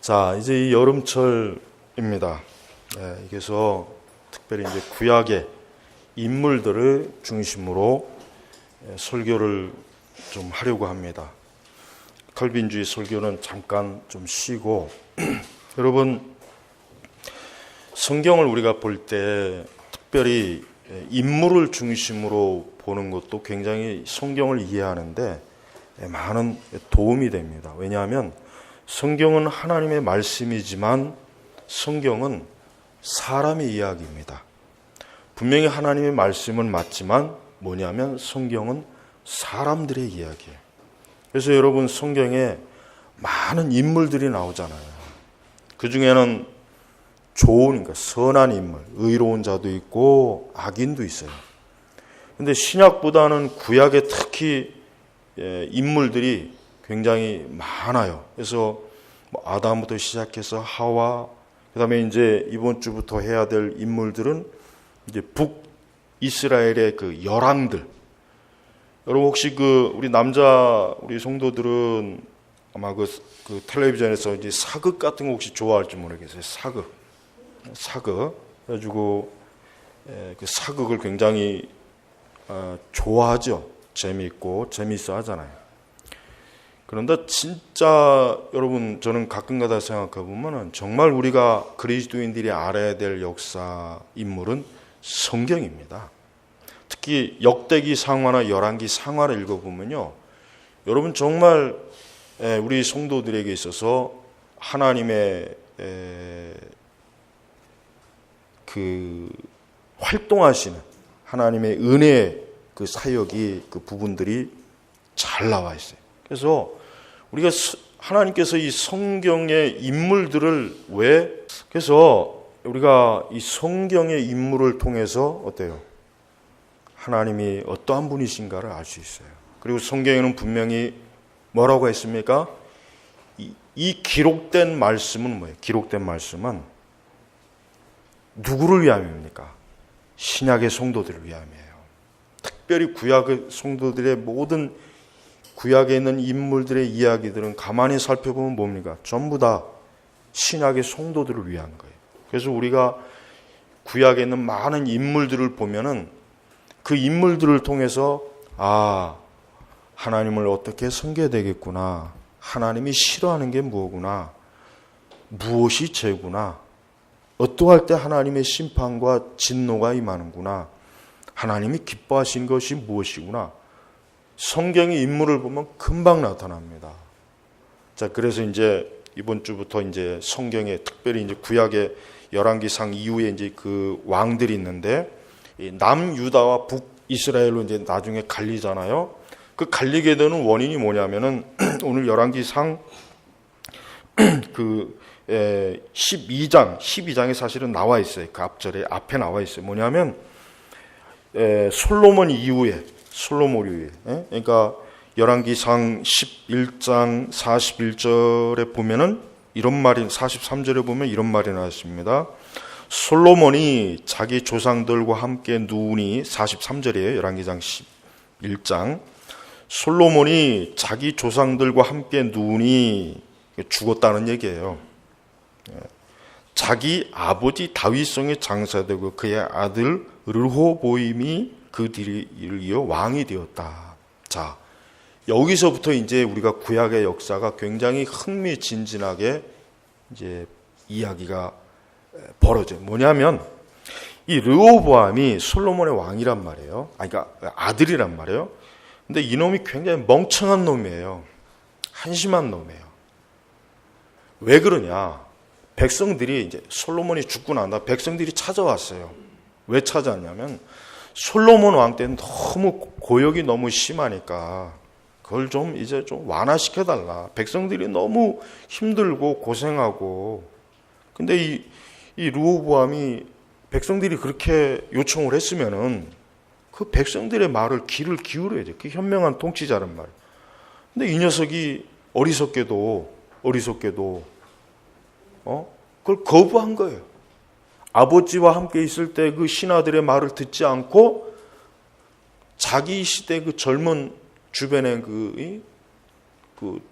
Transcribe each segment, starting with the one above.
자, 이제 이 여름철입니다. 그래서 특별히 이제 구약의 인물들을 중심으로 설교를 좀 하려고 합니다. 칼빈주의 설교는 잠깐 좀 쉬고 여러분, 성경을 우리가 볼 때 특별히 인물을 중심으로 보는 것도 굉장히 성경을 이해하는데 많은 도움이 됩니다. 왜냐하면 성경은 하나님의 말씀이지만 성경은 사람의 이야기입니다. 분명히 하나님의 말씀은 맞지만 뭐냐면 성경은 사람들의 이야기예요. 그래서 여러분, 성경에 많은 인물들이 나오잖아요. 그 중에는 좋은, 그러니까 선한 인물, 의로운 자도 있고 악인도 있어요. 그런데 신약보다는 구약에 특히 인물들이 굉장히 많아요. 그래서 아담부터 시작해서 하와, 그 다음에 이제 이번 주부터 해야 될 인물들은 이제 북이스라엘의 그 열왕들. 여러분 혹시 우리 성도들은 아마 그 텔레비전에서 이제 사극 같은 거 혹시 좋아할지 모르겠어요. 사극. 그래가지고 그 사극을 굉장히 좋아하죠. 재미있고 재미있어 하잖아요. 그런데 진짜 여러분, 저는 가끔가다 생각해 보면은 정말 우리가 그리스도인들이 알아야 될 역사 인물은 성경입니다. 특히 역대기 상하나 열왕기 상하를 읽어보면요, 여러분 정말 우리 성도들에게 있어서 하나님의 그 활동하시는 하나님의 은혜의 그 사역이, 그 부분들이 잘 나와 있어요. 그래서 우리가 하나님께서 이 성경의 인물들을 그래서 우리가 이 성경의 인물을 통해서 어때요? 하나님이 어떠한 분이신가를 알 수 있어요. 그리고 성경에는 분명히 뭐라고 했습니까? 이 기록된 말씀은 뭐예요? 기록된 말씀은 누구를 위함입니까? 신약의 성도들을 위함이에요. 특별히 구약의 성도들의 모든 구약에 있는 인물들의 이야기들은 가만히 살펴보면 뭡니까? 전부 다 신약의 성도들을 위한 거예요. 그래서 우리가 구약에 있는 많은 인물들을 보면은 그 인물들을 통해서 하나님을 어떻게 섬겨야 되겠구나, 하나님이 싫어하는 게 뭐구나, 무엇이 죄구나, 어떠할 때 하나님의 심판과 진노가 임하는구나, 하나님이 기뻐하신 것이 무엇이구나, 성경의 인물을 보면 금방 나타납니다. 자, 그래서 이제 이번 주부터 이제 성경에 특별히 이제 구약의 열왕기상 이후에 이제 그 왕들이 있는데, 남유다와 북이스라엘로 이제 나중에 갈리잖아요. 그 갈리게 되는 원인이 뭐냐면은 오늘 열왕기상 12장에 사실은 나와 있어요. 그 앞에 나와 있어요. 뭐냐면 솔로몬 이후에, 그러니까 열왕기상 11장 41절에 보면은 이런 말이, 43절에 보면 이런 말이 나왔습니다. 솔로몬이 자기 조상들과 함께 누우니, 43절이에요. 열왕기상 11장. 솔로몬이 자기 조상들과 함께 누우니, 죽었다는 얘기예요. 자기 아버지 다윗성에 장사되고 그의 아들 르호보임이 그 뒤를 이어 왕이 되었다. 자, 여기서부터 이제 우리가 구약의 역사가 굉장히 흥미진진하게 이제 이야기가 벌어져요. 뭐냐면 이 르호보암이 솔로몬의 왕이란 말이에요. 그러니까 아들이란 말이에요. 근데 이놈이 굉장히 멍청한 놈이에요. 한심한 놈이에요. 왜 그러냐? 백성들이 이제 솔로몬이 죽고 난다, 백성들이 찾아왔어요. 왜 찾아왔냐면 솔로몬 왕 때는 너무 고역이 너무 심하니까 그걸 이제 좀 완화시켜달라. 백성들이 너무 힘들고 고생하고. 근데 이 르호보암이 백성들이 그렇게 요청을 했으면은 그 백성들의 말을 귀를 기울여야 돼. 그 현명한 통치자란 말. 근데 이 녀석이 어리석게도 그걸 거부한 거예요. 아버지와 함께 있을 때 그 신하들의 말을 듣지 않고 자기 시대 그 젊은 주변의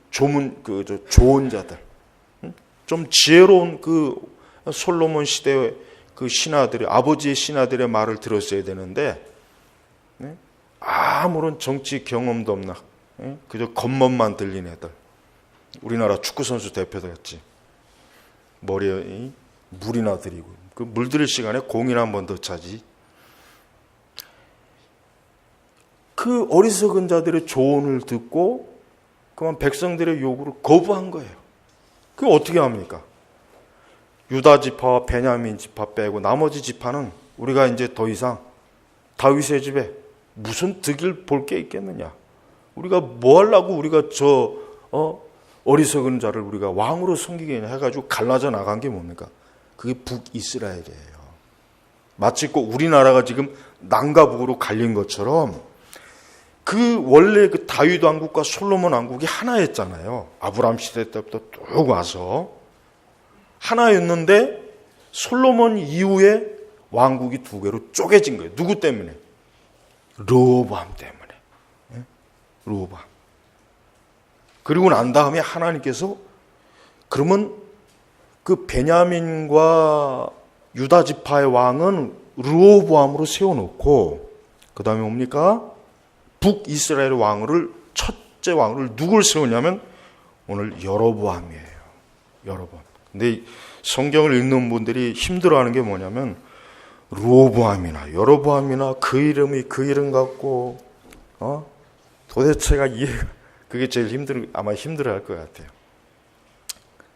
좋은 자들, 좀 지혜로운 그 솔로몬 시대의 그 신하들의, 아버지의 신하들의 말을 들었어야 되는데, 아무런 정치 경험도 없나, 그저 겉멋만 들린 애들. 우리나라 축구선수 대표였지. 머리에 물이나 들이고, 그 물들일 시간에 공이나 한 번 더 차지. 그 어리석은 자들의 조언을 듣고 그만 백성들의 요구를 거부한 거예요. 그게 어떻게 합니까? 유다 지파와 베냐민 지파 빼고 나머지 지파는 우리가 이제 더 이상 다윗의 집에 무슨 득을 볼 게 있겠느냐? 우리가 뭐 하려고 우리가 어리석은 자를 우리가 왕으로 섬기겠냐 해가지고 갈라져 나간 게 뭡니까? 그게 북이스라엘이에요. 마치 꼭 우리나라가 지금 남과 북으로 갈린 것처럼 그 원래 그 다윗 왕국과 솔로몬 왕국이 하나였잖아요. 아브라함 시대 때부터 쭉 와서 하나였는데 솔로몬 이후에 왕국이 두 개로 쪼개진 거예요. 누구 때문에? 르호보암 때문에. 르호보암. 그리고 난 다음에 하나님께서 그러면 그 베냐민과 유다 지파의 왕은 르호보암으로 세워놓고 그 다음에 뭡니까? 북이스라엘 왕을 첫째 왕을 누굴 세우냐면 오늘 여로보암이에요. 여로보암. 근데 성경을 읽는 분들이 힘들어하는 게 뭐냐면 르호보암이나 여로보암이나 그 이름이 그 이름 같고 도대체가 이해가 그게 제일 아마 힘들어할 것 같아요.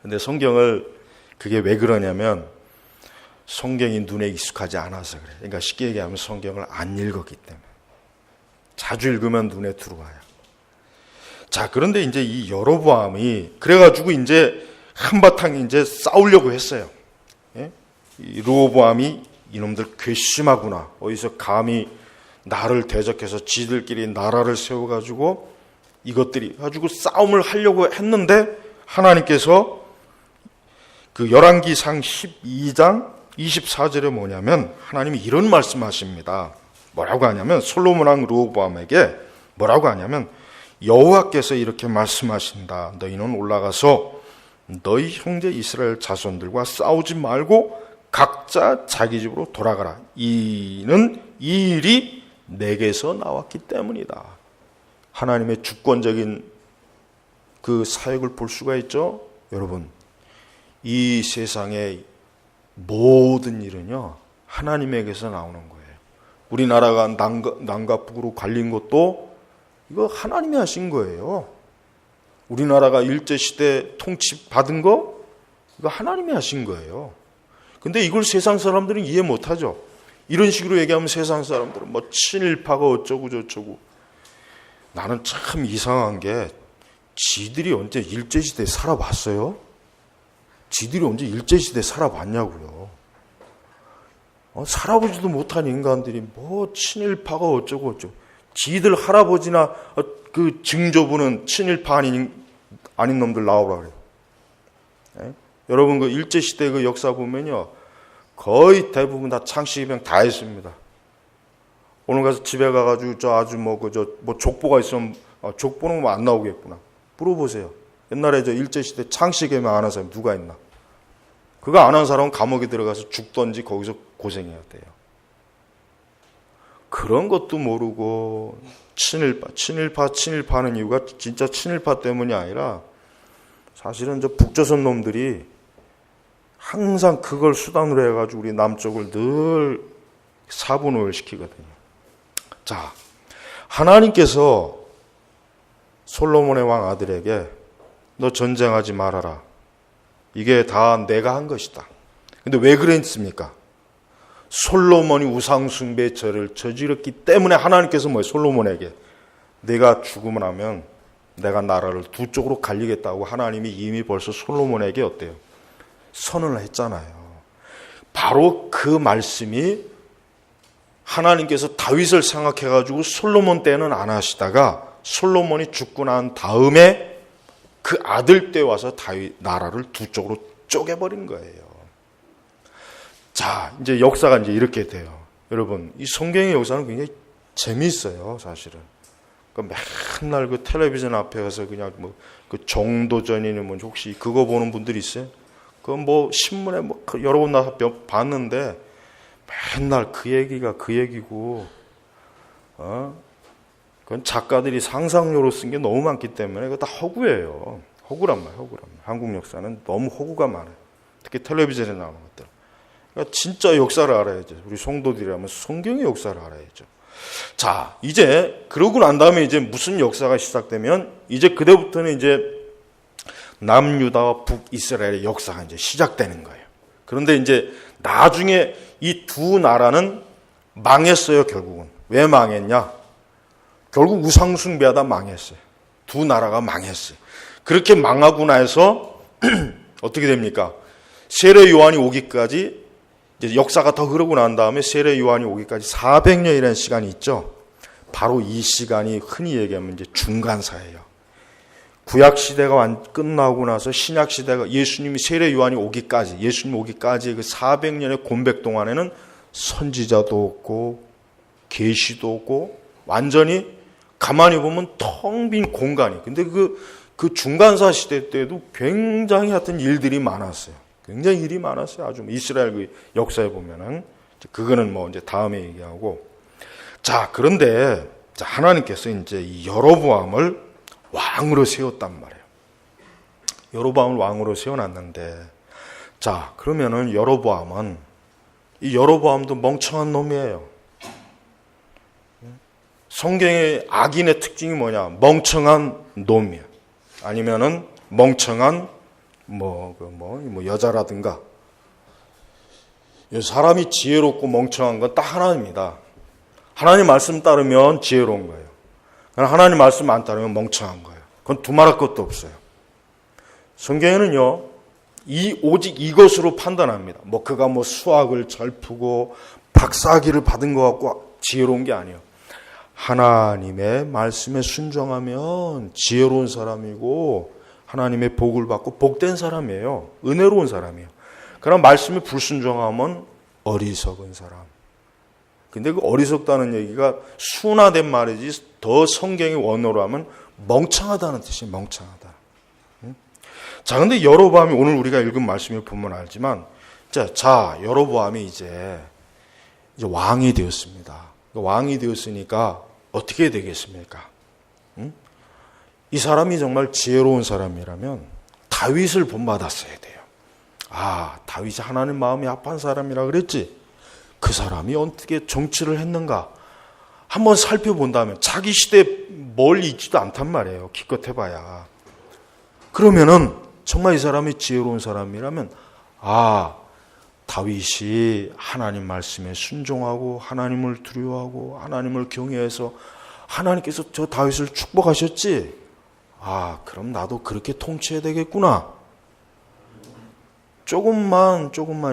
근데 성경을 그게 왜 그러냐면 성경이 눈에 익숙하지 않아서 그래. 그러니까 쉽게 얘기하면 성경을 안 읽었기 때문에. 자주 읽으면 눈에 들어와요. 자, 그런데 이제 이 여로보암이 그래가지고 이제 한바탕 이제 싸우려고 했어요. 예? 이 르호보암이 이놈들 괘씸하구나. 어디서 감히 나를 대적해서 지들끼리 나라를 세워가지고 이것들이 가지고 싸움을 하려고 했는데 하나님께서 그 열왕기상 12장 24절에 뭐냐면 하나님이 이런 말씀하십니다. 뭐라고 하냐면 솔로몬 왕 르호보암에게 뭐라고 하냐면 여호와께서 이렇게 말씀하신다. 너희는 올라가서 너희 형제 이스라엘 자손들과 싸우지 말고 각자 자기 집으로 돌아가라. 이 일이 내게서 나왔기 때문이다. 하나님의 주권적인 그 사역을 볼 수가 있죠. 여러분, 이 세상의 모든 일은요 하나님에게서 나오는 거예요. 우리나라가 남과 북으로 갈린 것도 이거 하나님이 하신 거예요. 우리나라가 일제시대 통치 받은 거 이거 하나님이 하신 거예요. 근데 이걸 세상 사람들은 이해 못하죠. 이런 식으로 얘기하면 세상 사람들은 뭐 친일파가 어쩌고 저쩌고. 나는 참 이상한 게 지들이 언제 일제시대에 살아봤어요? 지들이 언제 일제시대에 살아봤냐고요. 살아보지도 못한 인간들이 뭐 친일파가 어쩌고 어쩌고. 지들 할아버지나 그 증조부는 친일파 아닌 놈들 나오라 그래요. 예? 여러분 그 일제시대 그 역사 보면요. 거의 대부분 다 창씨입양 다 했습니다. 오늘 가서 집에 가가지고 뭐 족보가 있으면 족보는 뭐 안 나오겠구나. 물어보세요. 옛날에 일제시대 창씨개명 안 한 사람 누가 있나? 그거 안 한 사람은 감옥에 들어가서 죽던지 거기서 고생해야 돼요. 그런 것도 모르고 친일파는 이유가 진짜 친일파 때문이 아니라 사실은 북조선 놈들이 항상 그걸 수단으로 해가지고 우리 남쪽을 늘 사분을 시키거든요. 자, 하나님께서 솔로몬의 왕 아들에게 너 전쟁하지 말아라. 이게 다 내가 한 것이다. 근데 왜 그랬습니까? 솔로몬이 우상숭배 죄를 저질렀기 때문에 하나님께서 솔로몬에게 내가 죽으면 하면 내가 나라를 두 쪽으로 갈리겠다고 하나님이 이미 벌써 솔로몬에게 어때요? 선언을 했잖아요. 바로 그 말씀이 하나님께서 다윗을 생각해가지고 솔로몬 때는 안 하시다가 솔로몬이 죽고 난 다음에 그 아들 때 와서 다윗 나라를 두 쪽으로 쪼개버린 거예요. 자, 이제 역사가 이제 이렇게 돼요. 여러분, 이 성경의 역사는 굉장히 재미있어요, 사실은. 그러니까 맨날 그 텔레비전 앞에 가서 그냥 그 정도전이니 혹시 그거 보는 분들 있어요? 그 뭐 신문에 뭐 여러 번 나서 봤는데 맨날 그 얘기가 그 얘기고, 그건 작가들이 상상력으로 쓴 게 너무 많기 때문에 그거 다 허구예요. 허구란 말이에요. 한국 역사는 너무 허구가 많아요. 특히 텔레비전에 나오는 것들. 그러니까 진짜 역사를 알아야죠. 우리 성도들이라면 성경의 역사를 알아야죠. 자, 이제 그러고 난 다음에 이제 무슨 역사가 시작되면 이제 그때부터는 이제 남유다와 북이스라엘의 역사가 이제 시작되는 거예요. 그런데 이제 나중에 이 두 나라는 망했어요, 결국은. 왜 망했냐? 결국 우상숭배하다 망했어요. 두 나라가 망했어요. 그렇게 망하고 나서 어떻게 됩니까? 세례 요한이 오기까지 이제 역사가 더 흐르고 난 다음에 세례 요한이 오기까지 400년이라는 시간이 있죠. 바로 이 시간이 흔히 얘기하면 이제 중간사예요. 구약 시대가 끝나고 나서 신약 시대가 예수님이 세례 요한이 오기까지, 예수님 오기까지 그 400년의 공백 동안에는 선지자도 없고 계시도 없고 완전히 가만히 보면 텅 빈 공간이. 근데 그 중간사 시대 때도 굉장히 하여튼 일들이 많았어요. 굉장히 일이 많았어요. 아주 이스라엘 그 역사에 보면은. 그거는 뭐 이제 다음에 얘기하고. 자, 그런데 하나님께서 이제 이 여로보암을 왕으로 세웠단 말이에요. 여로보암을 왕으로 세워놨는데, 자, 그러면은 이 여로보암도 멍청한 놈이에요. 성경의 악인의 특징이 뭐냐? 멍청한 놈이야. 아니면은 멍청한 여자라든가. 사람이 지혜롭고 멍청한 건 딱 하나입니다. 하나님 말씀 따르면 지혜로운 거예요. 하나님 말씀 안 따르면 멍청한 거예요. 그건 두말할 것도 없어요. 성경에는요, 오직 이것으로 판단합니다. 그가 수학을 잘 푸고 박사학위를 받은 것 같고 지혜로운 게 아니에요. 하나님의 말씀에 순종하면 지혜로운 사람이고 하나님의 복을 받고 복된 사람이에요. 은혜로운 사람이에요. 그럼 말씀에 불순종하면 어리석은 사람. 근데 그 어리석다는 얘기가 순화된 말이지 더 성경의 원어로 하면 멍청하다는 뜻이에요. 멍청하다. 자, 근데 여로보암이 오늘 우리가 읽은 말씀을 보면 알지만 여로보암이 이제 왕이 되었습니다. 왕이 되었으니까 어떻게 되겠습니까? 이 사람이 정말 지혜로운 사람이라면 다윗을 본받았어야 돼요. 다윗이 하나님 마음이 합한 사람이라 그랬지. 그 사람이 어떻게 정치를 했는가 한번 살펴본다면 자기 시대에 멀리 있지도 않단 말이에요. 기껏 해봐야. 그러면은 정말 이 사람이 지혜로운 사람이라면 다윗이 하나님 말씀에 순종하고 하나님을 두려워하고 하나님을 경외해서 하나님께서 저 다윗을 축복하셨지. 그럼 나도 그렇게 통치해야 되겠구나. 조금만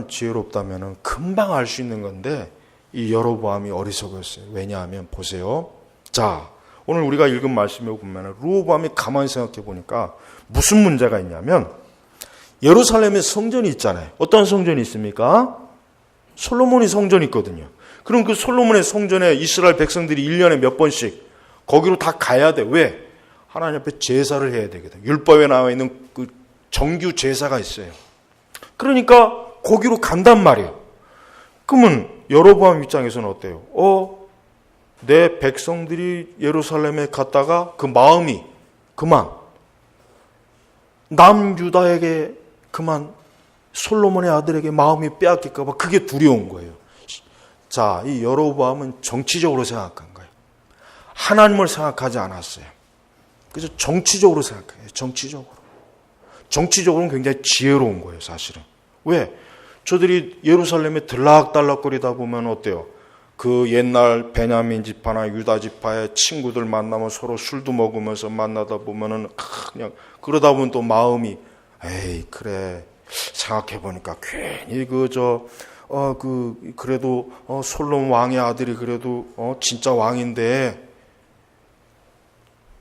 지혜롭다면 금방 알 수 있는 건데 이 여로보암이 어리석었어요. 왜냐하면 보세요. 자, 오늘 우리가 읽은 말씀에 보면 르호보암이 가만히 생각해 보니까 무슨 문제가 있냐면 예루살렘에 성전이 있잖아요. 어떤 성전이 있습니까? 솔로몬이 성전이 있거든요. 그럼 그 솔로몬의 성전에 이스라엘 백성들이 1년에 몇 번씩 거기로 다 가야 돼. 왜? 하나님 앞에 제사를 해야 되거든. 율법에 나와 있는 그 정규 제사가 있어요. 그러니까 거기로 간단 말이에요. 그러면 여로보암 입장에서는 어때요? 내 백성들이 예루살렘에 갔다가 그 마음이 그만 남유다에게 그만 솔로몬의 아들에게 마음이 빼앗길까 봐 그게 두려운 거예요. 자, 이 여로보암은 정치적으로 생각한 거예요. 하나님을 생각하지 않았어요. 그래서 정치적으로 생각해요. 정치적으로는 굉장히 지혜로운 거예요, 사실은. 왜? 저들이 예루살렘에 들락달락거리다 보면 어때요? 그 옛날 베냐민 지파나 유다 지파의 친구들 만나면 서로 술도 먹으면서 만나다 보면은 그냥 그러다 보면 또 마음이 그래 생각해 보니까 괜히 그래도 솔로몬 왕의 아들이 그래도 진짜 왕인데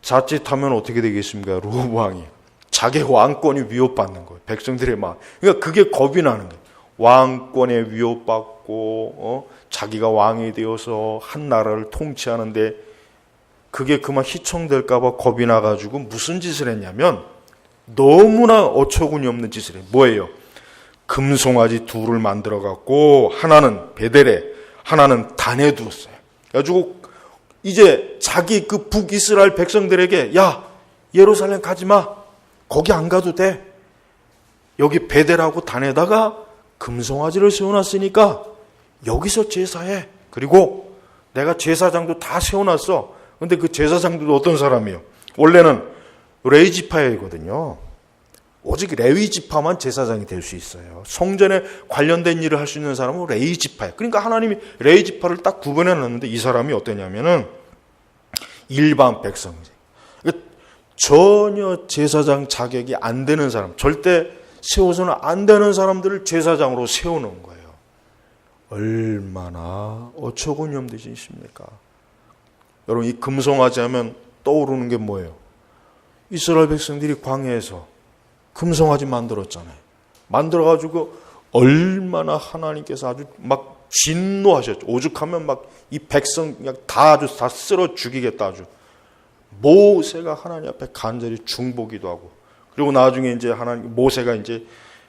자칫하면 어떻게 되겠습니까? 르호보암이 자기 왕권이 위협받는 거예요. 백성들의 마음. 그러니까 그게 겁이 나는 거예요. 왕권에 위협받고 자기가 왕이 되어서 한 나라를 통치하는데 그게 그만 희청될까 봐 겁이 나가지고 무슨 짓을 했냐면 너무나 어처구니 없는 짓을 해요. 뭐예요? 금송아지 둘을 만들어 갖고 하나는 베델에 하나는 단에 두었어요. 그래가지고 이제 자기 그 북이스라엘 백성들에게 야 예루살렘 가지 마. 거기 안 가도 돼. 여기 베델하고 단에다가 금송아지를 세워놨으니까 여기서 제사해. 그리고 내가 제사장도 다 세워놨어. 근데 그 제사장들도 어떤 사람이에요? 원래는 레위 지파이거든요. 오직 레위 지파만 제사장이 될 수 있어요. 성전에 관련된 일을 할 수 있는 사람은 레위 지파예요. 그러니까 하나님이 레위 지파를 딱 구분해 놨는데 이 사람이 어떠냐면은 일반 백성이죠. 그러니까 전혀 제사장 자격이 안 되는 사람, 절대 세워서는 안 되는 사람들을 제사장으로 세워놓은 거예요. 얼마나 어처구니없으십니까? 여러분, 이 금송아지 하면 떠오르는 게 뭐예요? 이스라엘 백성들이 광야에서 금송아지 만들었잖아요. 만들어가지고 얼마나 하나님께서 아주 막 진노하셨죠. 오죽하면 막 이 백성 그냥 다 쓸어 죽이겠다 아주. 모세가 하나님 앞에 간절히 중보기도 하고, 그리고 나중에 이제 모세가 이제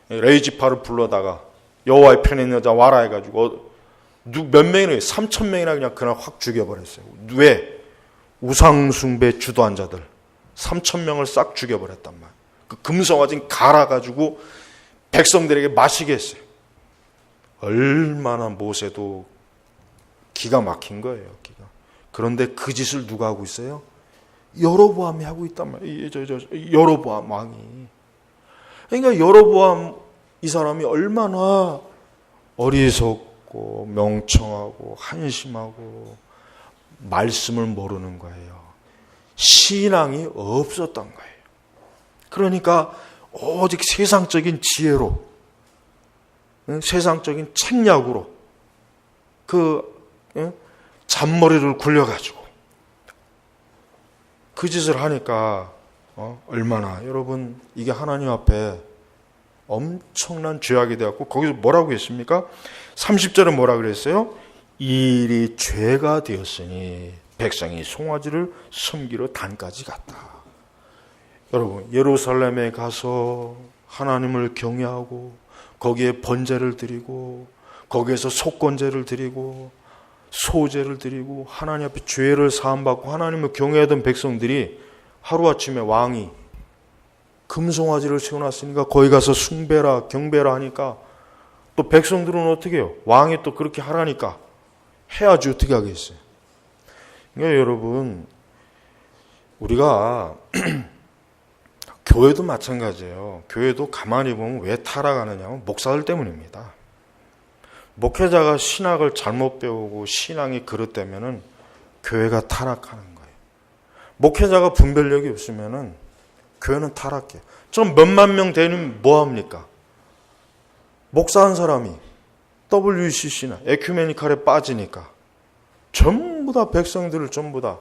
레위 지파를 불러다가 여호와의 편에 있는 여자 와라 해가지고 몇 명이나 3,000명이나 그냥 그날 확 죽여버렸어요. 왜? 우상숭배 주도한 자들 3,000명을 싹 죽여버렸단 말이에요. 그 금송아지는 갈아가지고 백성들에게 마시게 했어요. 얼마나 모세도 기가 막힌 거예요. 그런데 그 짓을 누가 하고 있어요? 여로보암이 하고 있단 말이에요. 여로보암 왕이. 그러니까 여로보암 이 사람이 얼마나 어리석고 명청하고 한심하고 말씀을 모르는 거예요. 신앙이 없었던 거예요. 그러니까 오직 세상적인 지혜로, 세상적인 책략으로 그 잔머리를 굴려가지고 그 짓을 하니까 얼마나 여러분 이게 하나님 앞에 엄청난 죄악이 되었고, 거기서 뭐라고 했습니까? 30절에 뭐라 그랬어요? 이 일이 죄가 되었으니 백성이 송아지를 섬기러 단까지 갔다. 여러분, 예루살렘에 가서 하나님을 경외하고 거기에 번제를 드리고 거기에서 속건제를 드리고 소제를 드리고 하나님 앞에 죄를 사함받고 하나님을 경외하던 백성들이 하루아침에 왕이 금송아지를 세워놨으니까 거기 가서 숭배라 경배라 하니까 또 백성들은 어떻게 해요? 왕이 또 그렇게 하라니까 해야지 어떻게 하겠어요? 그러니까 여러분, 우리가 교회도 마찬가지예요. 교회도 가만히 보면 왜 타락하느냐면 목사들 때문입니다. 목회자가 신학을 잘못 배우고 신앙이 그릇되면은 교회가 타락하는 거예요. 목회자가 분별력이 없으면은 교회는 타락해요. 좀 몇만 명 되는 뭐 합니까? 목사 한 사람이 WCC나 에큐메니칼에 빠지니까 전부 다 백성들을 전부 다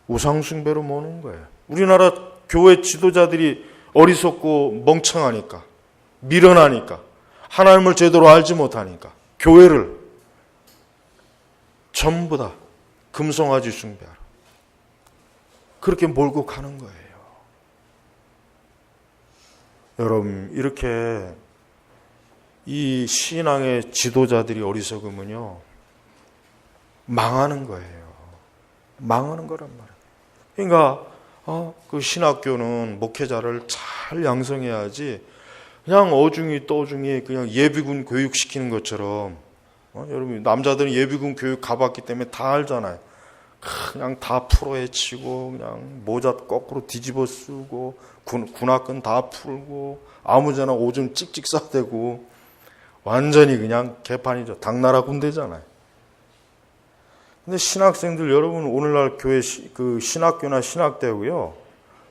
우상숭배로 모는 거예요. 우리나라 교회 지도자들이 어리석고 멍청하니까, 미련하니까, 하나님을 제대로 알지 못하니까 교회를 전부 다 금송아지 숭배하러 그렇게 몰고 가는 거예요. 여러분, 이렇게 이 신앙의 지도자들이 어리석으면요 망하는 거예요. 망하는 거란 말이에요. 그러니까 그 신학교는 목회자를 잘 양성해야지 그냥 어중이 떠중이 그냥 예비군 교육시키는 것처럼, 여러분 남자들은 예비군 교육 가봤기 때문에 다 알잖아요. 그냥 다 풀어헤치고 그냥 모자 거꾸로 뒤집어 쓰고 군화끈 다 풀고 아무데나 오줌 찍찍 싸대고 완전히 그냥 개판이죠. 당나라 군대잖아요. 근데 신학생들 여러분, 오늘날 교회 그 신학교나 신학대고요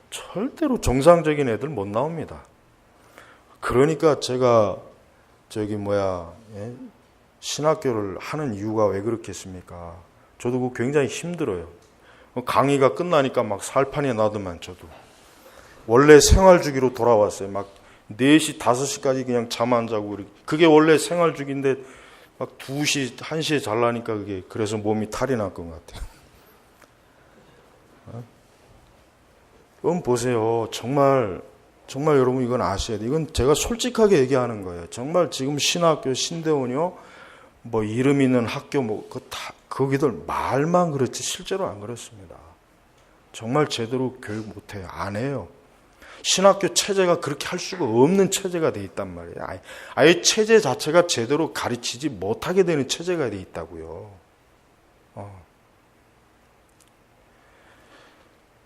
절대로 정상적인 애들 못 나옵니다. 그러니까 제가 신학교를 하는 이유가 왜 그렇겠습니까? 저도 그거 굉장히 힘들어요. 강의가 끝나니까 막 살판이 나더만. 저도 원래 생활주기로 돌아왔어요. 막 4시, 5시까지 그냥 잠 안 자고, 그게 원래 생활주기인데 막 2시, 1시에 잘라니까 그게, 그래서 몸이 탈이 날 것 같아요. 그럼 보세요. 정말 정말 여러분 이건 아셔야 돼요. 이건 제가 솔직하게 얘기하는 거예요. 정말 지금 신학교, 신대원이요, 뭐 이름 있는 학교 뭐 거기들 말만 그렇지 실제로 안 그렇습니다. 정말 제대로 교육 못해요. 안 해요. 신학교 체제가 그렇게 할 수가 없는 체제가 돼 있단 말이에요. 아예 체제 자체가 제대로 가르치지 못하게 되는 체제가 돼 있다고요.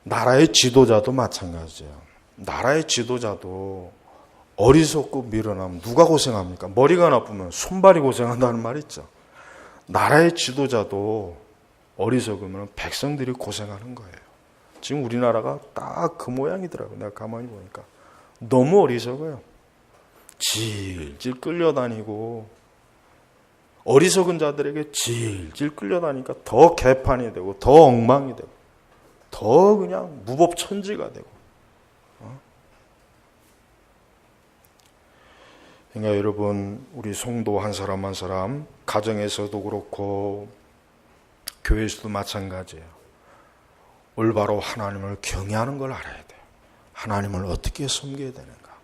나라의 지도자도 마찬가지예요. 나라의 지도자도 어리석고 미련하면 누가 고생합니까? 머리가 나쁘면 손발이 고생한다는 말 있죠. 나라의 지도자도 어리석으면 백성들이 고생하는 거예요. 지금 우리나라가 딱 그 모양이더라고요. 내가 가만히 보니까 너무 어리석어요. 질질 끌려다니고, 어리석은 자들에게 질질 끌려다니니까 더 개판이 되고 더 엉망이 되고 더 그냥 무법천지가 되고. 그러니까 여러분, 우리 성도 한 사람 한 사람, 가정에서도 그렇고 교회에서도 마찬가지예요. 올바로 하나님을 경외하는 걸 알아야 돼요. 하나님을 어떻게 섬겨야 되는가,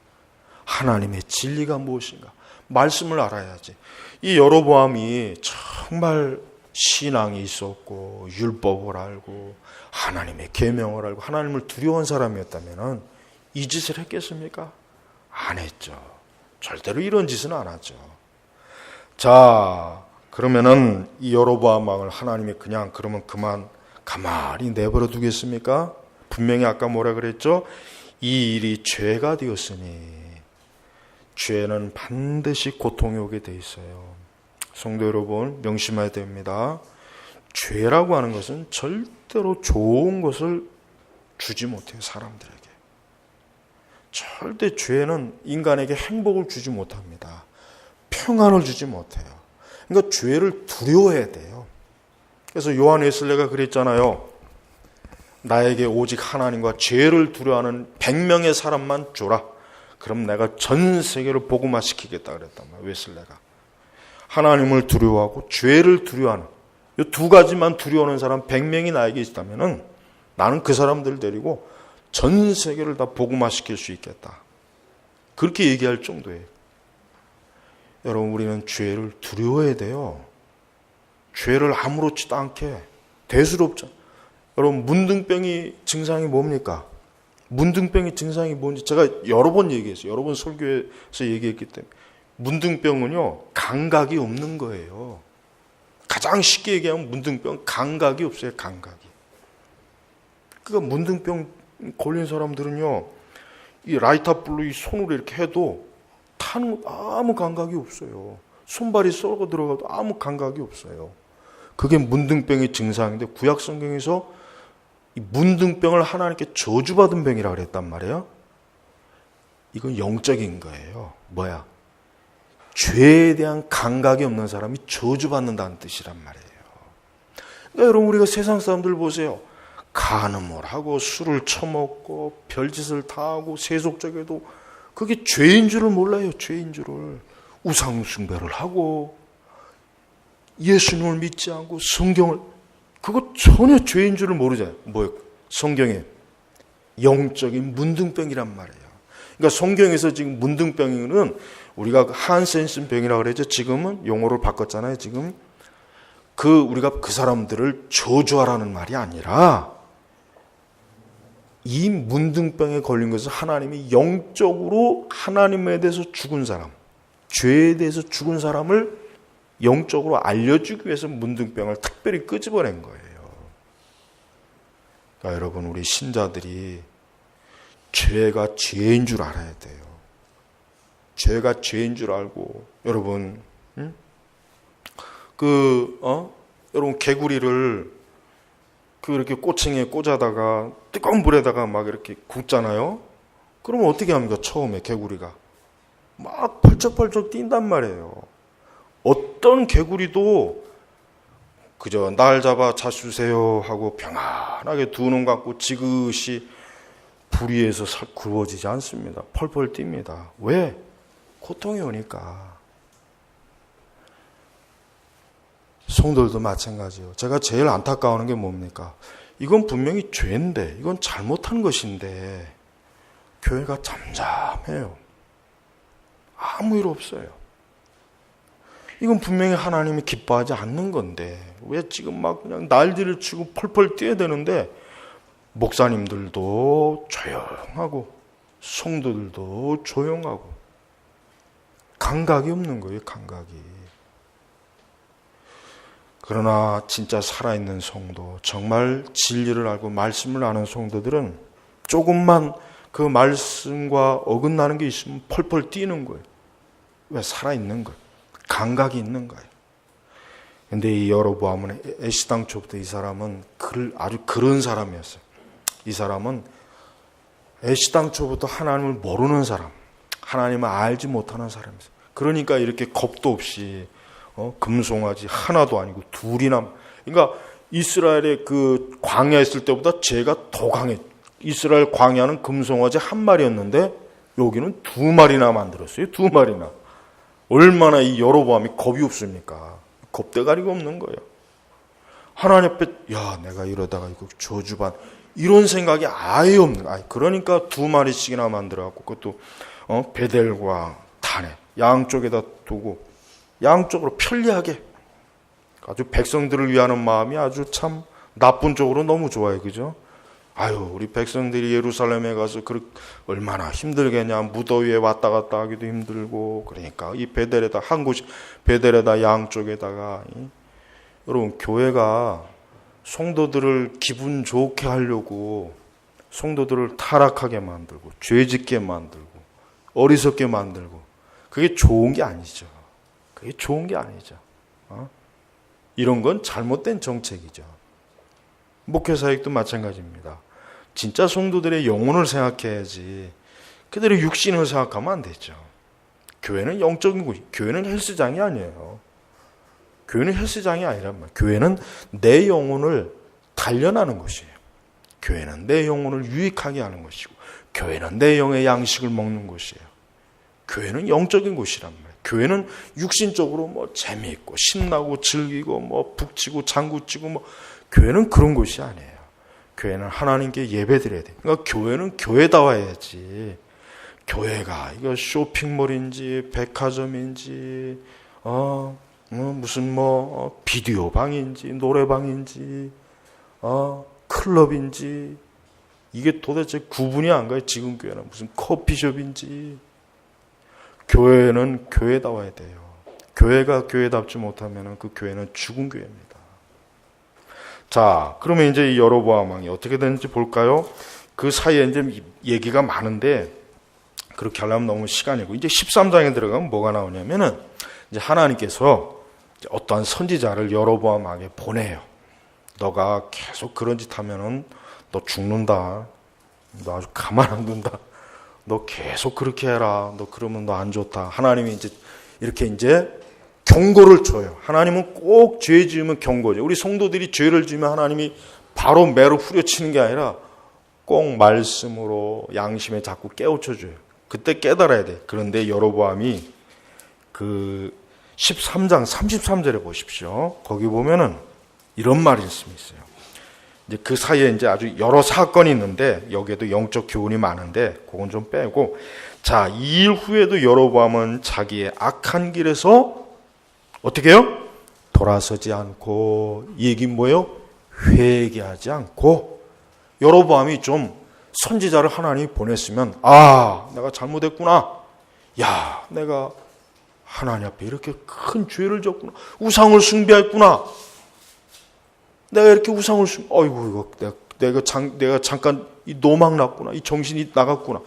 하나님의 진리가 무엇인가, 말씀을 알아야지. 이 여로보암이 정말 신앙이 있었고 율법을 알고 하나님의 계명을 알고 하나님을 두려워한 사람이었다면 이 짓을 했겠습니까? 안 했죠. 절대로 이런 짓은 안 하죠. 자, 그러면은 이 여로보암 왕을 하나님이 그냥 그러면 그만 가만히 내버려 두겠습니까? 분명히 아까 뭐라 그랬죠? 이 일이 죄가 되었으니 죄는 반드시 고통이 오게 돼 있어요. 성도 여러분, 명심해야 됩니다. 죄라고 하는 것은 절대로 좋은 것을 주지 못해요, 사람들에게. 절대 죄는 인간에게 행복을 주지 못합니다. 평안을 주지 못해요. 그러니까 죄를 두려워해야 돼요. 그래서 요한 웨슬레가 그랬잖아요. 나에게 오직 하나님과 죄를 두려워하는 100명의 사람만 줘라. 그럼 내가 전 세계를 복음화시키겠다 그랬단 말이에요, 웨슬레가. 하나님을 두려워하고 죄를 두려워하는 이 두 가지만 두려워하는 사람 100명이 나에게 있다면 나는 그 사람들을 데리고 전 세계를 다 복음화시킬 수 있겠다. 그렇게 얘기할 정도예요. 여러분, 우리는 죄를 두려워해야 돼요. 죄를 아무렇지도 않게, 대수롭죠. 여러분, 문둥병이 증상이 뭡니까? 문둥병의 증상이 뭔지 제가 여러 번 얘기했어요. 여러 번 설교에서 얘기했기 때문에. 문둥병은요, 감각이 없는 거예요. 가장 쉽게 얘기하면 문둥병, 감각이 없어요, 감각이. 그러니까 문둥병 걸린 사람들은요, 이 라이터불로 이 손으로 이렇게 해도 타는 아무 감각이 없어요. 손발이 썩어 들어가도 아무 감각이 없어요. 그게 문둥병의 증상인데 구약 성경에서 이 문둥병을 하나님께 저주받은 병이라고 그랬단 말이에요. 이건 영적인 거예요. 뭐야? 죄에 대한 감각이 없는 사람이 저주받는다는 뜻이란 말이에요. 그러니까 여러분, 우리가 세상 사람들 보세요. 간음을 하고 술을 처먹고 별짓을 다 하고 세속적에도 그게 죄인 줄을 몰라요. 죄인 줄을. 우상 숭배를 하고 예수님을 믿지 않고 성경을, 그거 전혀 죄인 줄을 모르잖아요. 뭐예요? 성경에 영적인 문둥병이란 말이에요. 그러니까 성경에서 지금 문둥병은 우리가 한센슨 병이라고 그러죠. 지금은 용어를 바꿨잖아요. 지금 우리가 그 사람들을 저주하라는 말이 아니라 이 문둥병에 걸린 것은 하나님이 영적으로 하나님에 대해서 죽은 사람, 죄에 대해서 죽은 사람을 영적으로 알려주기 위해서 문둥병을 특별히 끄집어낸 거예요. 그러니까 여러분, 우리 신자들이 죄가 죄인 줄 알아야 돼요. 죄가 죄인 줄 알고, 여러분, 여러분 개구리를 이렇게 꼬챙이에 꽂아다가 뜨거운 불에다가 막 이렇게 굽잖아요. 그러면 어떻게 합니까? 처음에 개구리가 막 펄쩍펄쩍 뛴단 말이에요. 어떤 개구리도 그저 날 잡아 자주세요 하고 평안하게 두는 것 같고 지그시 불 위에서 구워지지 않습니다. 펄펄 뜁니다. 왜? 고통이 오니까. 성도들도 마찬가지예요. 제가 제일 안타까워하는 게 뭡니까? 이건 분명히 죄인데, 이건 잘못한 것인데 교회가 잠잠해요. 아무 일 없어요. 이건 분명히 하나님이 기뻐하지 않는 건데 왜 지금 막 그냥 난리를 치고 펄펄 뛰어야 되는데 목사님들도 조용하고 성도들도 조용하고 감각이 없는 거예요. 감각이. 그러나 진짜 살아있는 성도, 정말 진리를 알고 말씀을 아는 성도들은 조금만 그 말씀과 어긋나는 게 있으면 펄펄 뛰는 거예요. 왜? 살아있는 거예요. 감각이 있는 거예요. 근데 이 여로보암은 애시당 초부터 이 사람은 아주 그런 사람이었어요. 이 사람은 애시당 초부터 하나님을 모르는 사람, 하나님을 알지 못하는 사람이었어요. 그러니까 이렇게 겁도 없이 금송아지 하나도 아니고 둘이나, 그러니까 이스라엘의 그 광야에 있을 때보다 죄가 더 강해. 이스라엘 광야는 금송아지 한 마리였는데 여기는 두 마리나 만들었어요. 두 마리나. 얼마나 이 여로보암이 겁이 없습니까? 겁대가리가 없는 거예요. 하나님 앞에 내가 이러다가 이거 저주받 이런 생각이 아예 없는 거예요. 그러니까 두 마리씩이나 만들어갖고 그것도 베델과 단에 양쪽에다 두고 양쪽으로 편리하게 아주 백성들을 위하는 마음이 아주 참 나쁜 쪽으로 너무 좋아요. 그죠? 우리 백성들이 예루살렘에 가서 얼마나 힘들겠냐. 무더위에 왔다 갔다 하기도 힘들고. 그러니까 이 베델에다 한 곳이 베델에다 양쪽에다가 여러분 교회가 성도들을 기분 좋게 하려고 성도들을 타락하게 만들고 죄짓게 만들고 어리석게 만들고 그게 좋은 게 아니죠. 그게 좋은 게 아니죠. 이런 건 잘못된 정책이죠. 목회사역도 마찬가지입니다. 진짜 성도들의 영혼을 생각해야지 그들의 육신을 생각하면 안 되죠. 교회는 영적인 곳이, 교회는 헬스장이 아니에요. 교회는 헬스장이 아니란 말이에요. 교회는 내 영혼을 단련하는 곳이에요. 교회는 내 영혼을 유익하게 하는 것이고 교회는 내 영의 양식을 먹는 곳이에요. 교회는 영적인 곳이란 말이에요. 교회는 육신적으로 재미있고 신나고 즐기고 북치고 장구치고 교회는 그런 곳이 아니에요. 교회는 하나님께 예배드려야 돼요. 그러니까 교회는 교회다워야지. 교회가 이거 쇼핑몰인지 백화점인지 무슨 비디오 방인지 노래방인지 클럽인지 이게 도대체 구분이 안 가요. 지금 교회는 무슨 커피숍인지. 교회는 교회다워야 돼요. 교회가 교회답지 못하면 그 교회는 죽은 교회입니다. 자, 그러면 이제 이 여로보암 왕이 어떻게 되는지 볼까요? 그 사이에 이제 얘기가 많은데 그렇게 하려면 너무 시간이고 이제 13장에 들어가면 뭐가 나오냐면은 이제 하나님께서 어떠한 선지자를 여로보암 왕에게 보내요. 너가 계속 그런 짓 하면은 너 죽는다. 너 아주 가만 안 둔다. 너 계속 그렇게 해라. 너 그러면 너 안 좋다. 하나님이 이렇게 경고를 줘요. 하나님은 꼭 죄 지으면 경고죠. 우리 성도들이 죄를 지으면 하나님이 바로 매로 후려치는 게 아니라 꼭 말씀으로 양심에 자꾸 깨우쳐줘요. 그때 깨달아야 돼. 그런데 여로보암이 그 13장 33절에 보십시오. 거기 보면은 이런 말씀이 있어요. 이제 그 사이에 이제 아주 여러 사건이 있는데 여기에도 영적 교훈이 많은데 그건 좀 빼고, 자, 이 일 후에도 여로보암은 자기의 악한 길에서 어떻게 해요? 돌아서지 않고, 이 얘기는 뭐예요? 회개하지 않고. 여로보암이 좀 선지자를 하나님이 보냈으면 내가 잘못했구나. 내가 하나님 앞에 이렇게 큰 죄를 졌구나. 우상을 숭배했구나. 내가 이렇게 우상을 이거 내가 잠깐 이 노망 났구나. 이 정신이 나갔구나.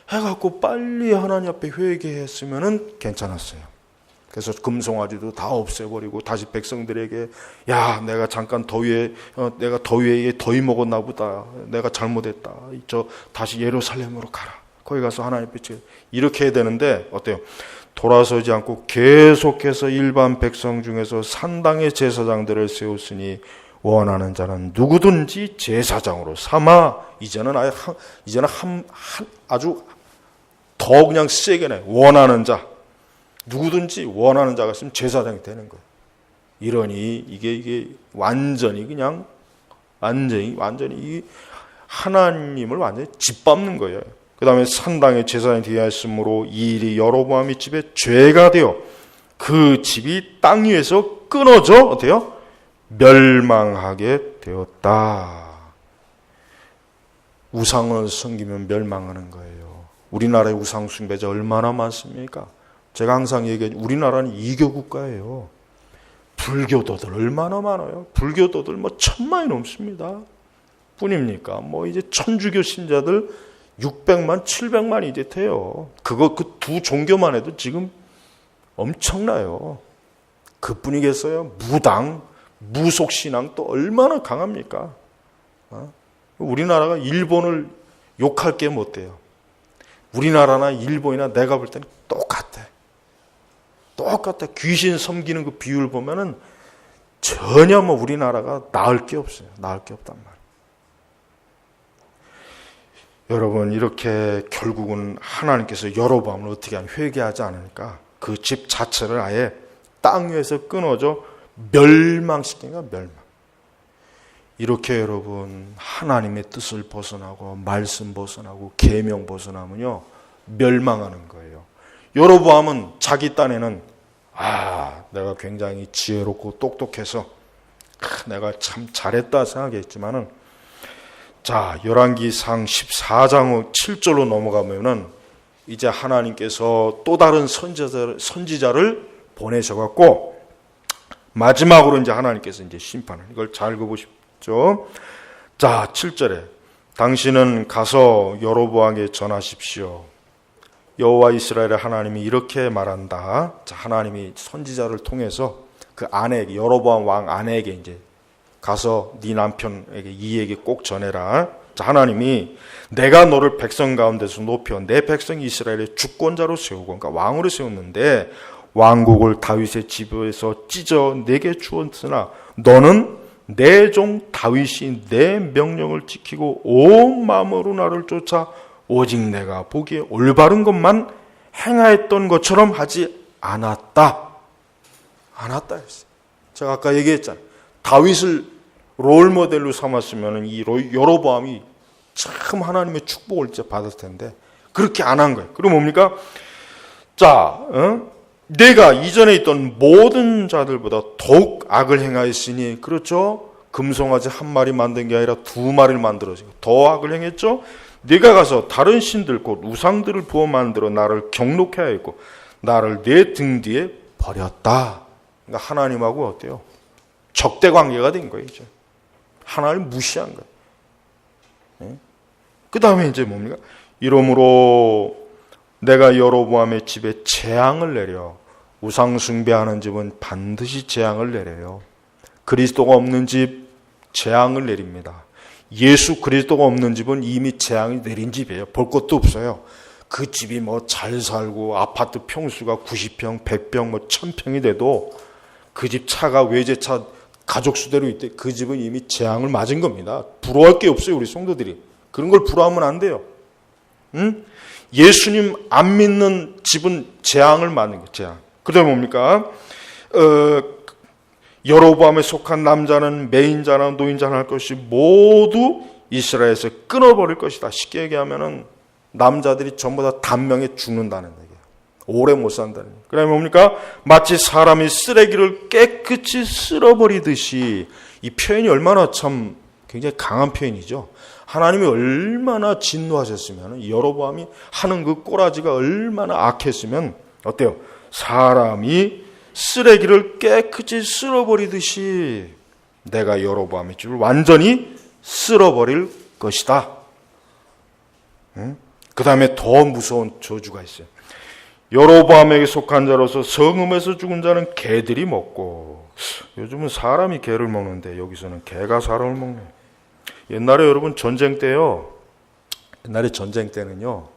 해갖고 빨리 하나님 앞에 회개했으면은 괜찮았어요. 그래서 금송아지도 다 없애버리고 다시 백성들에게 내가 잠깐 내가 더위에 더위 먹었나 보다. 내가 잘못했다. 다시 예루살렘으로 가라. 거기 가서 하나님 앞에 이렇게 해야 되는데 어때요? 돌아서지 않고 계속해서 일반 백성 중에서 산당의 제사장들을 세웠으니 원하는 자는 누구든지 제사장으로 삼아. 이제는 아주 더 그냥 세게 내. 원하는 자. 누구든지 원하는 자가 있으면 제사장이 되는 거예요. 이러니 이게 완전히 이 하나님을 완전히 짓밟는 거예요. 그 다음에 산당의 제사장이 되어야 했으므로 이 일이 여로보암의 집에 죄가 되어 그 집이 땅 위에서 끊어져 어때요? 멸망하게 되었다. 우상을 섬기면 멸망하는 거예요. 우리나라의 우상 숭배자 얼마나 많습니까? 제가 항상 얘기해요. 우리나라는 이교 국가예요. 불교도들 얼마나 많아요. 불교도들 뭐 1000만이 넘습니다. 뿐입니까? 뭐 이제 천주교 신자들 600만, 700만이 이제 돼요. 그 두 종교만 해도 지금 엄청나요. 그뿐이겠어요? 무당, 무속신앙 또 얼마나 강합니까? 우리나라가 일본을 욕할 게 못 돼요. 우리나라나 일본이나 내가 볼 때는 똑같아. 귀신 섬기는 그 비율 보면은 전혀 뭐 우리나라가 나을 게 없어요. 나을 게 없단 말이에요. 여러분, 이렇게 결국은 하나님께서 여로보암을 어떻게 하면 회개하지 않으니까 그 집 자체를 아예 땅 위에서 끊어져 멸망시킨 거야, 멸망. 이렇게 여러분, 하나님의 뜻을 벗어나고 말씀 벗어나고 계명 벗어나면요 멸망하는 거예요. 여로보암은 자기 딴에는 내가 굉장히 지혜롭고 똑똑해서 내가 참 잘했다 생각했지만은, 자, 열왕기상 14장 7절로 넘어가면은 이제 하나님께서 또 다른 선지자를 보내셔갖고 마지막으로 이제 하나님께서 이제 심판을, 이걸 잘 읽어보십시오. 자, 7절에 당신은 가서 여로보암에게 전하십시오. 여호와 이스라엘의 하나님이 이렇게 말한다. 자, 하나님이 선지자를 통해서 그 아내에게, 여로보암 왕 아내에게 이제 가서 네 남편에게 이 얘기 꼭 전해라. 자, 하나님이 내가 너를 백성 가운데서 높여 내 백성 이스라엘의 주권자로 세우고, 그러니까 왕으로 세웠는데 왕국을 다윗의 집에서 찢어 내게 주었으나 너는 내 종 다윗이 내 명령을 지키고 온 마음으로 나를 쫓아 오직 내가 보기에 올바른 것만 행하였던 것처럼 하지 않았다. 했어요. 제가 아까 얘기했잖아요. 다윗을 롤모델로 삼았으면 이 여로보암이 참 하나님의 축복을 진짜 받았을 텐데 그렇게 안 한 거예요. 그럼 뭡니까? 자, 내가 이전에 있던 모든 자들보다 더욱 악을 행하였으니, 그렇죠? 금송아지 한 마리 만든 게 아니라 2마리를 만들어서 더 악을 행했죠? 네가 가서 다른 신들 곧 우상들을 부어 만들어 나를 경록해 하였고 나를 내 등 뒤에 버렸다. 그러니까 하나님하고 어때요? 적대 관계가 된 거예요. 이제 하나님 무시한 거예요. 그 다음에 이제 뭡니까? 이러므로 내가 여로보암의 집에 재앙을 내려. 우상 숭배하는 집은 반드시 재앙을 내려요. 그리스도가 없는 집 재앙을 내립니다. 예수 그리스도가 없는 집은 이미 재앙이 내린 집이에요. 볼 것도 없어요. 그 집이 뭐 잘 살고 아파트 평수가 90평, 100평, 뭐 1000평이 돼도 그 집 차가 외제차 가족 수대로 있대. 그 집은 이미 재앙을 맞은 겁니다. 부러워할 게 없어요. 우리 성도들이 그런 걸 부러워하면 안 돼요. 응? 예수님 안 믿는 집은 재앙을 맞는 거예요. 재앙. 그다음에 뭡니까? 여로보암에 속한 남자는 매인자나 노인자나 할 것이 모두 이스라엘에서 끊어버릴 것이다. 쉽게 얘기하면은 남자들이 전부 다 단명에 죽는다는 얘기예요. 오래 못 산다는 얘기예요. 그다음에 뭡니까? 마치 사람이 쓰레기를 깨끗이 쓸어버리듯이. 이 표현이 얼마나 참 굉장히 강한 표현이죠. 하나님이 얼마나 진노하셨으면, 여로보암이 하는 그 꼬라지가 얼마나 악했으면 어때요? 사람이 쓰레기를 깨끗이 쓸어버리듯이 내가 여로보암의 집을 완전히 쓸어버릴 것이다. 그 다음에 더 무서운 저주가 있어요. 여로보암에게 속한 자로서 성읍에서 죽은 자는 개들이 먹고. 요즘은 사람이 개를 먹는데 여기서는 개가 사람을 먹네. 옛날에 여러분 전쟁 때요. 옛날에 전쟁 때는요.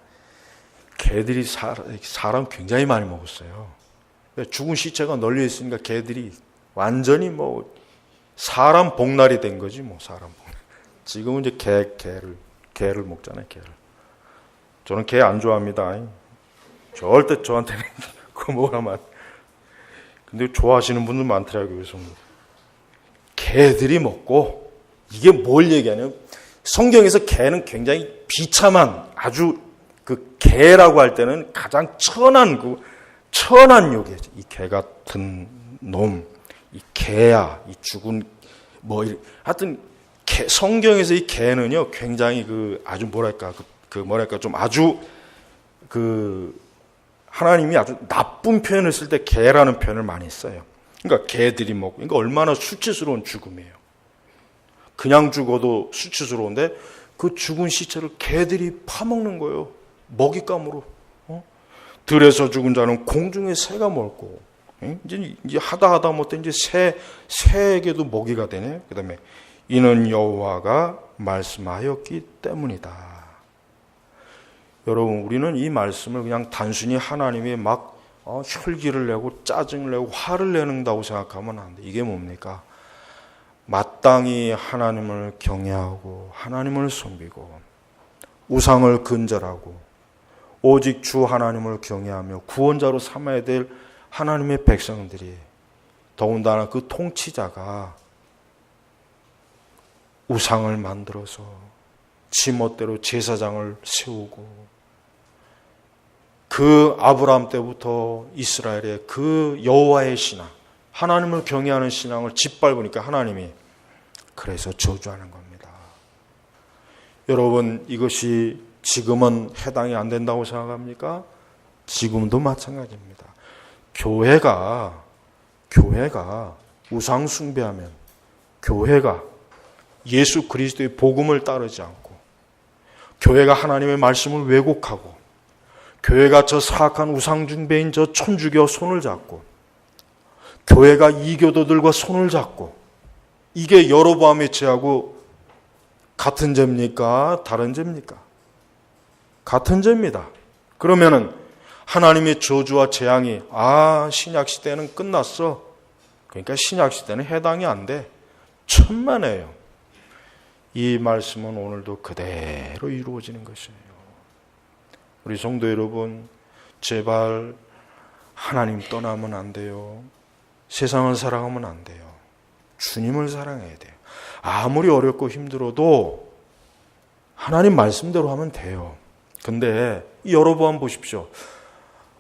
개들이 사람 굉장히 많이 먹었어요. 죽은 시체가 널려 있으니까 개들이 완전히 뭐 사람 복날이 된 거지 뭐 사람 복날. 지금은 이제 개를 먹잖아요. 개를. 저는 개 안 좋아합니다. 절대 저한테는 그거 먹으라면. 근데 좋아하시는 분들 많더라고요. 그래서 개들이 먹고. 이게 뭘 얘기하냐면 성경에서 개는 굉장히 비참한 아주 개라고 할 때는 가장 천한 욕이죠. 이 개 같은 놈, 이 개야, 이 죽은 하여튼 성경에서 이 개는요 굉장히 아주 뭐랄까 좀 아주 하나님이 아주 나쁜 표현을 쓸 때 개라는 표현을 많이 써요. 그러니까 개들이 먹고, 그러니까 얼마나 수치스러운 죽음이에요. 그냥 죽어도 수치스러운데 그 죽은 시체를 개들이 파먹는 거예요. 먹잇감으로. 들에서 죽은 자는 공중에 새가 먹고, 이제 하다 못해 이제 새에게도 먹이가 되네. 그다음에 이는 여호와가 말씀하였기 때문이다. 여러분, 우리는 이 말씀을 그냥 단순히 하나님이 막 혈기를 내고 짜증을 내고 화를 내는다고 생각하면 안 돼. 이게 뭡니까? 마땅히 하나님을 경외하고 하나님을 섬기고 우상을 근절하고 오직 주 하나님을 경외하며 구원자로 삼아야 될 하나님의 백성들이, 더군다나 그 통치자가 우상을 만들어서 지멋대로 제사장을 세우고, 그 아브라함 때부터 이스라엘의 그 여호와의 신앙, 하나님을 경외하는 신앙을 짓밟으니까 하나님이 그래서 저주하는 겁니다. 여러분, 이것이 지금은 해당이 안 된다고 생각합니까? 지금도 마찬가지입니다. 교회가 우상 숭배하면, 교회가 예수 그리스도의 복음을 따르지 않고, 교회가 하나님의 말씀을 왜곡하고, 교회가 저 사악한 우상 숭배인 저 천주교 손을 잡고, 교회가 이교도들과 손을 잡고, 이게 여로보암의 죄하고 같은 죄입니까? 다른 죄입니까? 같은 죄입니다. 그러면은 하나님의 저주와 재앙이 신약 시대는 끝났어. 그러니까 신약 시대는 해당이 안 돼. 천만에요. 이 말씀은 오늘도 그대로 이루어지는 것이에요. 우리 성도 여러분, 제발 하나님 떠나면 안 돼요. 세상을 사랑하면 안 돼요. 주님을 사랑해야 돼요. 아무리 어렵고 힘들어도 하나님 말씀대로 하면 돼요. 근데 여러분 보십시오.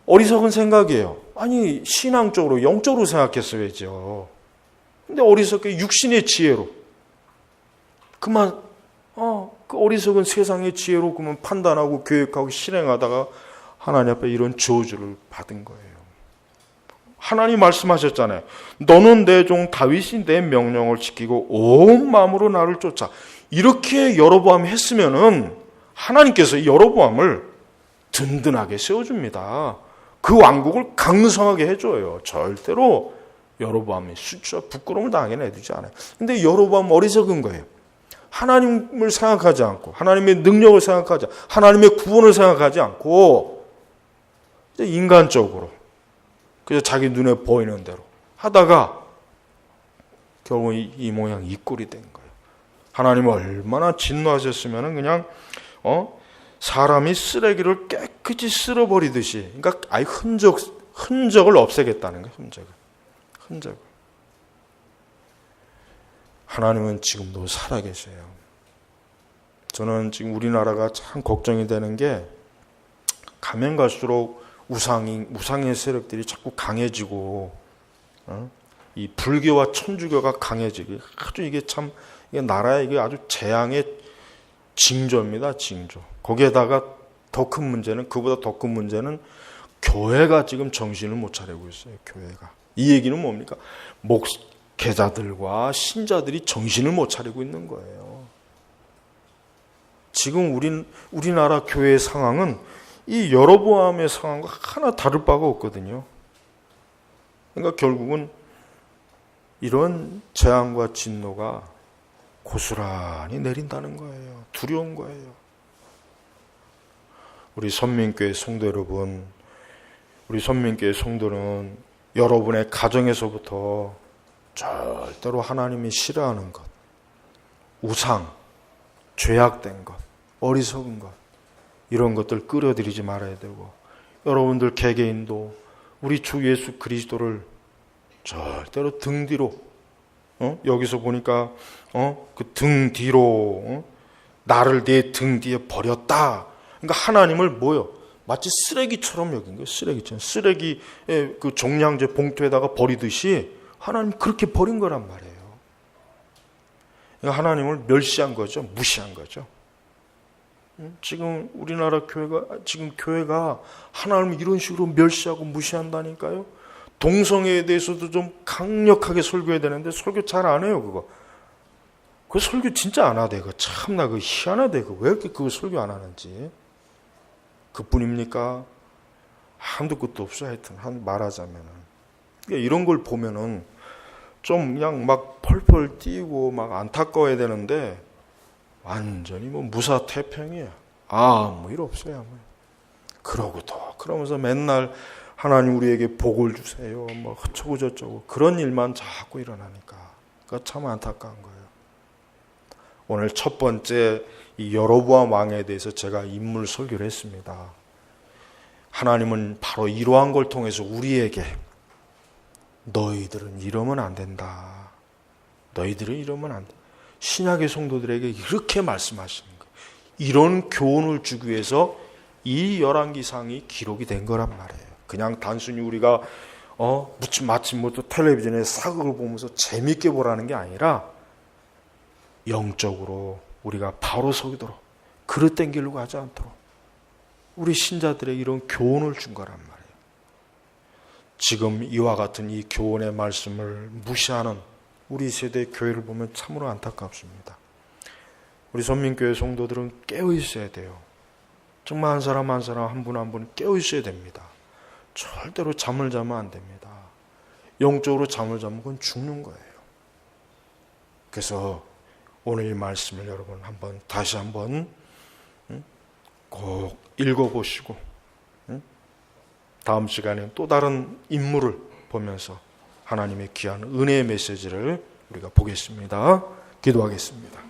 어리석은 생각이에요. 아니, 신앙적으로 영적으로 생각했어야죠. 근데 어리석게 육신의 지혜로 그만 그 어리석은 세상의 지혜로 그만 판단하고 계획하고 실행하다가 하나님 앞에 이런 저주를 받은 거예요. 하나님 말씀하셨잖아요. 너는 내 종 다윗이 내 명령을 지키고 온 마음으로 나를 쫓아. 이렇게 여로보암이 했으면은 하나님께서 여로보암을 든든하게 세워줍니다. 그 왕국을 강성하게 해줘요. 절대로 여로보암이 수치와 부끄러움을 당하게 내두지 않아요. 근데 여로보암 어리석은 거예요. 하나님을 생각하지 않고, 하나님의 능력을 생각하지 않고, 하나님의 구원을 생각하지 않고 인간적으로 그래서 자기 눈에 보이는 대로 하다가 결국 이 모양 이 꼴이 된 거예요. 하나님은 얼마나 진노하셨으면 그냥 사람이 쓰레기를 깨끗이 쓸어버리듯이, 그러니까 아예 흔적을 없애겠다는 거예요. 흔적을. 하나님은 지금도 살아계세요. 저는 지금 우리나라가 참 걱정이 되는 게, 가면 갈수록 우상의 세력들이 자꾸 강해지고, 이 불교와 천주교가 강해지고, 아주 이게 나라의 이게 아주 재앙의 징조입니다, 징조. 거기에다가 그보다 더 큰 문제는 교회가 지금 정신을 못 차리고 있어요, 교회가. 이 얘기는 뭡니까? 목회자들과 신자들이 정신을 못 차리고 있는 거예요. 지금 우리나라 교회의 상황은 이 여로보암의 상황과 하나 다를 바가 없거든요. 그러니까 결국은 이런 재앙과 진노가 고스란히 내린다는 거예요. 두려운 거예요. 우리 선민교회 성도 여러분, 우리 선민교회 성도는 여러분의 가정에서부터 절대로 하나님이 싫어하는 것, 우상, 죄악된 것, 어리석은 것, 이런 것들 끌어들이지 말아야 되고, 여러분들 개개인도 우리 주 예수 그리스도를 절대로 등 뒤로, 여기서 보니까 그 등 뒤로 나를 내 등 뒤에 버렸다. 그러니까 하나님을 마치 쓰레기처럼 여긴 거예요. 쓰레기처럼. 쓰레기의 그 종량제 봉투에다가 버리듯이 하나님 그렇게 버린 거란 말이에요. 그러니까 하나님을 멸시한 거죠. 무시한 거죠. 지금 우리나라 교회가 하나님을 이런 식으로 멸시하고 무시한다니까요. 동성애에 대해서도 좀 강력하게 설교해야 되는데 설교 잘 안 해요, 그거. 그 설교 진짜 안 하대. 그 참나 그 희한하대. 왜 이렇게 그거 설교 안 하는지. 그뿐입니까? 한두 끝도 없어. 하여튼 말하자면은. 그러니까 이런 걸 보면은 좀 그냥 막 펄펄 뛰고 막 안타까워야 되는데 완전히 뭐 무사태평이에요. 아무 일 없어요. 그러면서 맨날 하나님 우리에게 복을 주세요. 뭐 어쩌고 저쩌고 그런 일만 자꾸 일어나니까 그거 참 안타까운 거예요. 오늘 첫 번째 이 여로보암 왕에 대해서 제가 인물 설교를 했습니다. 하나님은 바로 이러한 걸 통해서 우리에게 너희들은 이러면 안 된다. 너희들은 이러면 안 돼. 신약의 성도들에게 이렇게 말씀하시는 거예요. 이런 교훈을 주기 위해서 이 열왕기상이 기록이 된 거란 말이에요. 그냥 단순히 우리가 마침 뭐 또 텔레비전에 사극을 보면서 재밌게 보라는 게 아니라 영적으로 우리가 바로 서기도록 그릇 땡기려고 하지 않도록 우리 신자들에게 이런 교훈을 준 거란 말이에요. 지금 이와 같은 이 교훈의 말씀을 무시하는 우리 세대의 교회를 보면 참으로 안타깝습니다. 우리 선민교회 성도들은 깨어 있어야 돼요. 정말 한 사람 한 사람 한 분 한 분 깨어 있어야 됩니다. 절대로 잠을 자면 안 됩니다. 영적으로 잠을 자면 그건 죽는 거예요. 그래서 오늘 이 말씀을 여러분 다시 한번 꼭 읽어보시고 다음 시간에 또 다른 인물을 보면서 하나님의 귀한 은혜의 메시지를 우리가 보겠습니다. 기도하겠습니다.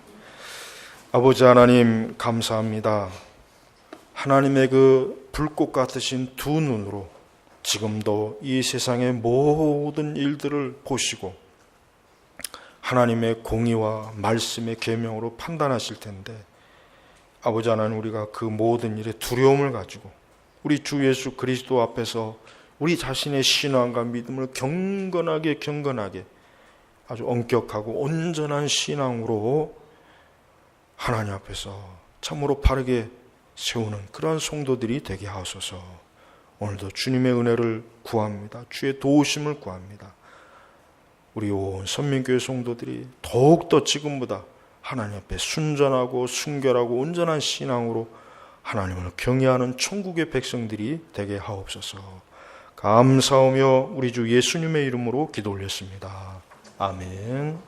아버지 하나님 감사합니다. 하나님의 그 불꽃 같으신 두 눈으로 지금도 이 세상의 모든 일들을 보시고 하나님의 공의와 말씀의 계명으로 판단하실 텐데 아버지 하나님 우리가 그 모든 일에 두려움을 가지고 우리 주 예수 그리스도 앞에서 우리 자신의 신앙과 믿음을 경건하게 아주 엄격하고 온전한 신앙으로 하나님 앞에서 참으로 바르게 세우는 그러한 성도들이 되게 하소서. 오늘도 주님의 은혜를 구합니다. 주의 도우심을 구합니다. 우리 온 선민교회 성도들이 더욱더 지금보다 하나님 앞에 순전하고 순결하고 온전한 신앙으로 하나님을 경외하는 천국의 백성들이 되게 하옵소서. 감사하며 우리 주 예수님의 이름으로 기도 올렸습니다. 아멘.